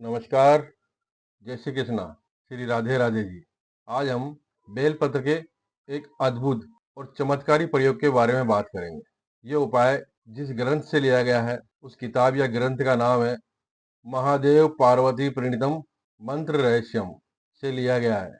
नमस्कार, जय श्री कृष्णा, श्री राधे राधे जी। आज हम बेलपत्र के एक अद्भुत और चमत्कारी प्रयोग के बारे में बात करेंगे। ये उपाय जिस ग्रंथ से लिया गया है, उस किताब या ग्रंथ का नाम है महादेव पार्वती प्रणीतम मंत्र रहस्यम से लिया गया है।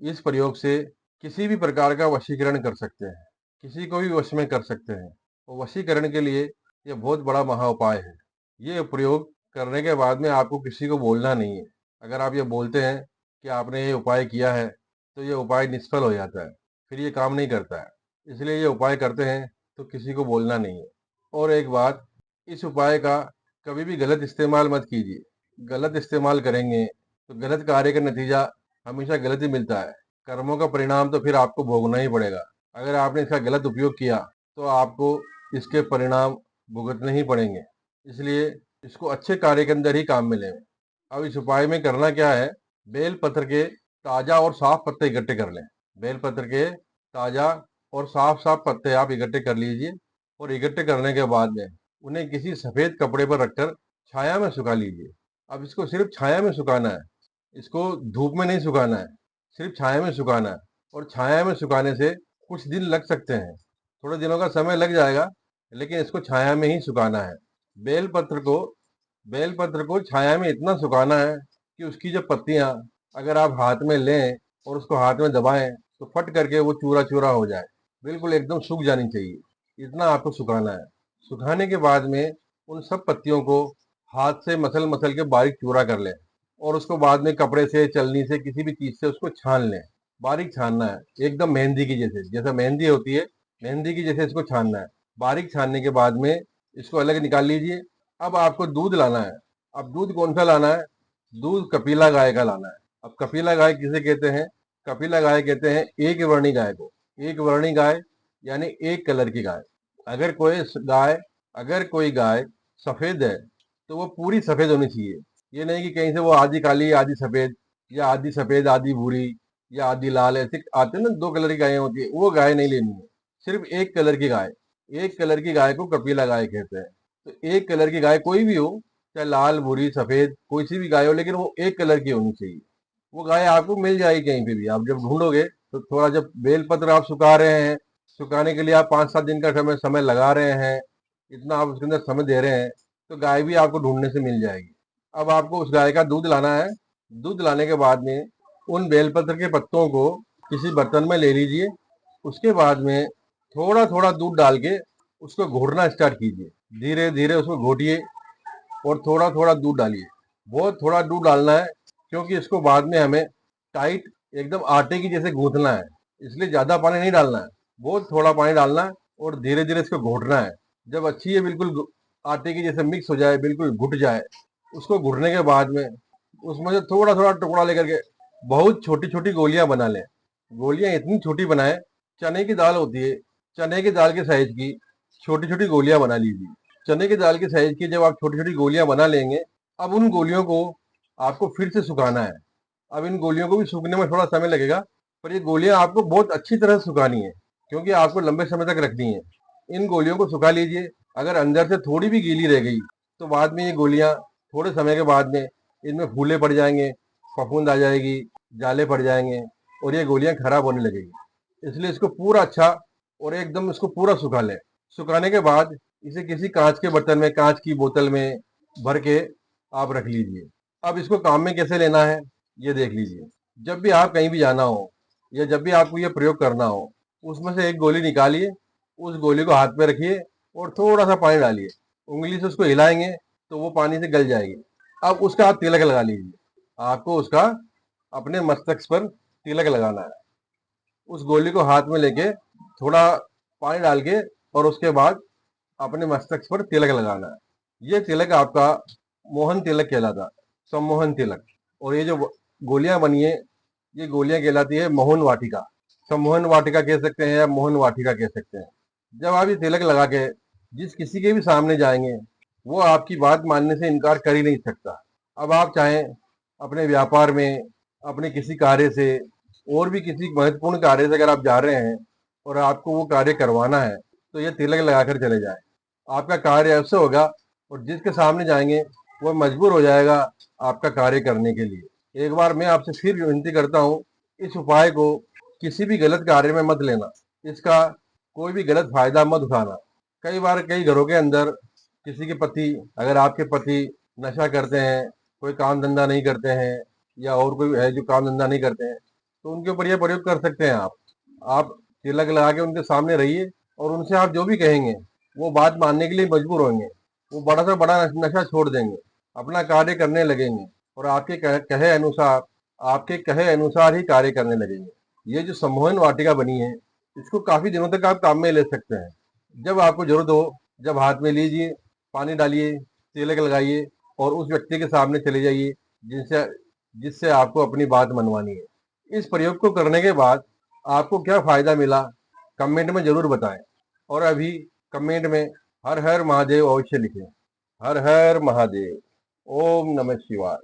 इस प्रयोग से किसी भी प्रकार का वशीकरण कर सकते हैं, किसी को भी वश में कर सकते हैं और वशीकरण के लिए यह बहुत बड़ा महा उपाय है। ये प्रयोग करने के बाद में आपको किसी को बोलना नहीं है। अगर आप ये बोलते हैं कि आपने ये उपाय किया है, तो ये उपाय निष्फल हो जाता है, फिर ये काम नहीं करता है। इसलिए ये उपाय करते हैं तो किसी को बोलना नहीं है। और एक बात, इस उपाय का कभी भी गलत इस्तेमाल मत कीजिए। गलत इस्तेमाल करेंगे तो गलत कार्य का नतीजा हमेशा गलत ही मिलता है। कर्मों का परिणाम तो फिर आपको भोगना ही पड़ेगा। अगर आपने इसका गलत उपयोग किया तो आपको इसके परिणाम भुगतने ही पड़ेंगे। इसलिए इसको अच्छे कार्य के अंदर ही काम में लें। अब इस उपाय में करना क्या है, बेल पत्र के ताजा और साफ पत्ते इकट्ठे कर लें। बेल पत्र के ताजा और साफ साफ पत्ते आप इकट्ठे कर लीजिए और इकट्ठे करने के बाद में उन्हें किसी सफेद कपड़े पर रखकर छाया में सुखा लीजिए। अब इसको सिर्फ छाया में सुखाना है, इसको धूप में नहीं सुखाना है, सिर्फ छाया में सुखाना है। और छाया में सुखाने से कुछ दिन लग सकते हैं, थोड़े दिनों का समय लग जाएगा, लेकिन इसको छाया में ही सुखाना है। बेलपत्र को बेलपत्र को छाया में इतना सुखाना है कि उसकी जो पत्तियां अगर आप हाथ में लें और उसको हाथ में दबाएं तो फट करके वो चूरा चूरा हो जाए, बिल्कुल एकदम सूख जानी चाहिए। इतना आपको सुखाना है। सुखाने के बाद में उन सब पत्तियों को हाथ से मसल मसल के बारीक चूरा कर लें और उसको बाद में कपड़े से, चलनी से, किसी भी चीज से उसको छान लें। बारीक छानना है, एकदम मेहंदी की जैसे, जैसा मेहंदी होती है, मेहंदी की जैसे इसको छानना है। बारीक छानने के बाद में इसको अलग निकाल लीजिए। अब आपको दूध लाना है। अब दूध कौन सा लाना है? दूध कपिला गाय का लाना है। अब कपिला गाय किसे कहते हैं? कपिला गाय कहते हैं एक वर्णी गाय को। एक वर्णी गाय यानी एक कलर की गाय। अगर कोई गाय अगर कोई गाय सफेद है तो वो पूरी सफेद होनी चाहिए। ये नहीं कि कहीं से वो आधी काली आधी सफेद, या आधी सफेद आधी भूरी, या आधी लाल, ऐसे आते हैं ना, दो कलर की गायें होती है, वो गाय नहीं लेनी है। सिर्फ एक कलर की गाय। एक कलर की गाय को कपिला गाय कहते हैं। तो एक कलर की गाय कोई भी हो, चाहे लाल भूरी सफेद कोई सी भी गाय हो, लेकिन वो एक कलर की होनी चाहिए। वो गाय आपको मिल जाएगी कहीं पे भी। आप जब ढूंढोगे तो थोड़ा, जब बेलपत्र आप सुखा रहे हैं, सुखाने के लिए आप 5-7 दिन का समय समय लगा रहे हैं, इतना आप उसके अंदर समय दे रहे हैं, तो गाय भी आपको ढूंढने से मिल जाएगी। अब आपको उस गाय का दूध लाना है। दूध लाने के बाद में उन बेलपत्र के पत्तों को किसी बर्तन में ले लीजिए। उसके बाद में थोड़ा थोड़ा दूध डाल के उसको घोटना स्टार्ट कीजिए। धीरे धीरे उसको घोटिए और थोड़ा थोड़ा दूध डालिए। बहुत थोड़ा दूध डालना है, क्योंकि इसको बाद में हमें टाइट, एकदम आटे की जैसे गूंथना है, इसलिए ज्यादा पानी नहीं डालना है। बहुत थोड़ा पानी डालना है और धीरे धीरे इसको घोटना है। जब अच्छी ये बिल्कुल आटे की जैसे मिक्स हो जाए, बिल्कुल घुट जाए, उसको घुटने के बाद में उसमें से थोड़ा थोड़ा टुकड़ा लेकर के बहुत छोटी छोटी गोलियां बना लें। गोलियां इतनी छोटी बनाएं, चने की दाल होती है, चने की दाल के साइज की छोटी छोटी गोलियां बना लीजिए। चने की दाल के साइज की जब आप छोटी छोटी गोलियां बना लेंगे, अब उन गोलियों को आपको फिर से सुखाना है। अब इन गोलियों को भी सूखने में थोड़ा समय लगेगा, पर ये गोलियां आपको बहुत अच्छी तरह सुखानी है, क्योंकि आपको लंबे समय तक रखनी है। इन गोलियों को सुखा लीजिए। अगर अंदर से थोड़ी भी गीली रह गई तो बाद में ये गोलियां थोड़े समय के बाद में इनमें फूले पड़ जाएंगे, फफूंद आ जाएगी, जाले पड़ जाएंगे और ये गोलियां खराब होने लगेगी। इसलिए इसको पूरा अच्छा और एकदम इसको पूरा सुखा लें। सुखाने के बाद इसे किसी कांच के बर्तन में, कांच की बोतल में भर के आप रख लीजिए। अब इसको काम में कैसे लेना है ये देख लीजिए। जब भी आप कहीं भी जाना हो या जब भी आपको ये प्रयोग करना हो, उसमें से एक गोली निकालिए, उस गोली को हाथ में रखिए और थोड़ा सा पानी डालिए। उंगली से उसको हिलाएंगे तो वो पानी से गल जाएगी। अब उसका आप तिलक लगा लीजिए। आपको उसका अपने मस्तक पर तिलक लगाना है। उस गोली को हाथ में लेके थोड़ा पानी डाल के और उसके बाद अपने मस्तक पर तिलक लगाना है। ये तिलक आपका मोहन तिलक कहलाता है, सम्मोहन तिलक। और ये जो गोलियां बनी है, ये गोलियां कहलाती है मोहन वाटिका। सम्मोहन वाटिका कह सकते हैं या मोहन वाटिका कह सकते हैं। जब आप ये तिलक लगा के जिस किसी के भी सामने जाएंगे, वो आपकी बात मानने से इनकार कर ही नहीं सकता। अब आप चाहें अपने व्यापार में, अपने किसी कार्य से, और भी किसी महत्वपूर्ण कार्य से अगर आप जा रहे हैं और आपको वो कार्य करवाना है, तो ये तिलक लगाकर चले जाएं। आपका कार्य अवश्य होगा और जिसके सामने जाएंगे वह मजबूर हो जाएगा आपका कार्य करने के लिए। एक बार मैं आपसे फिर विनती करता हूँ, इस उपाय को किसी भी गलत कार्य में मत लेना, इसका कोई भी गलत फायदा मत उठाना। कई बार कई घरों के अंदर किसी के पति, अगर आपके पति नशा करते हैं, कोई काम धंधा नहीं करते हैं, या और कोई है जो काम धंधा नहीं करते हैं, तो उनके ऊपर यह प्रयोग कर सकते हैं आप तिलक लगा के उनके सामने रहिए और उनसे आप जो भी कहेंगे वो बात मानने के लिए मजबूर होंगे। वो बड़ा से बड़ा नशा छोड़ देंगे, अपना कार्य करने लगेंगे और आपके कहे अनुसार ही कार्य करने लगेंगे। ये जो सम्मोहन वाटिका बनी है, इसको काफी दिनों तक आप काम में ले सकते हैं। जब आपको जरूरत हो, जब हाथ में लीजिए, पानी डालिए, तिलक लगाइए और उस व्यक्ति के सामने चले जाइए जिनसे जिससे आपको अपनी बात मनवानी है। इस प्रयोग को करने के बाद आपको क्या फायदा मिला, कमेंट में जरूर बताएं। और अभी कमेंट में हर हर महादेव अवश्य लिखें। हर हर महादेव। ओम नमः शिवाय।